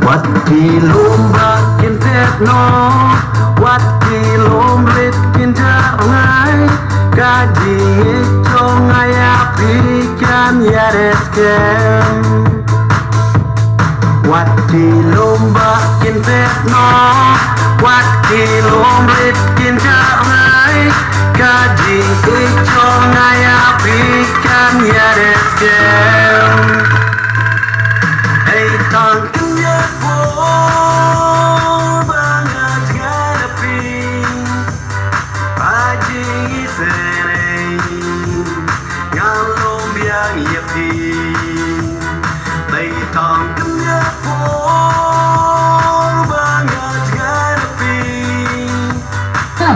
วัดที่ลุมบักกินเทศนอวัดที่ลุมฤทธิ์กินเธอไงกาจีจงไงอาพิกันยาเดสเกมวัดที่ลุมบักกินเทศนอวัดที่ลุมฤทธิ์กินเธอไงกาจีจงไงอาพิกันยาเดสเกมให้ตั้งกันเยอะพอbanget ngadepin pagi sore ngalom yang nyepi Beitang kenyak pol banget ngadepin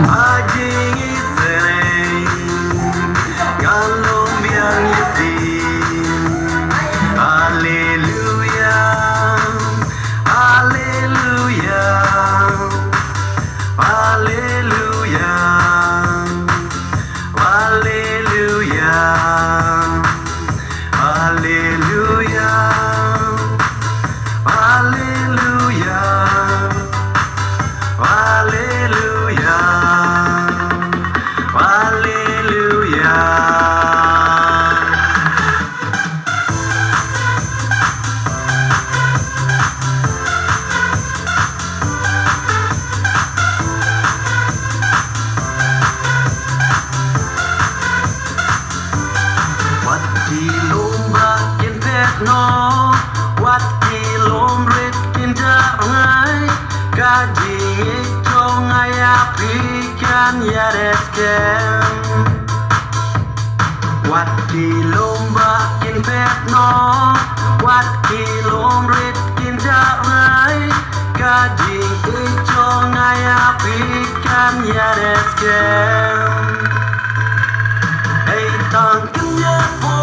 pagi sore ngalom yang nyepi Haleluya Haleluya Haleluya Haleluya Haleluya Haleluya Haleluya Haleluyaวัดที่ลุมบักกินเทศนอวัดที่ลุมฤทธิ์กินเธอไงกาจีจงไงอาพิกันยาเดสเกมวัดที่ลุมบักกินเทศนอวัดที่ลุมฤทธิ์กินเธอไงกาจีจงไงอาพิกันยาเดสเกมให้ตั้งกันเยอะพอ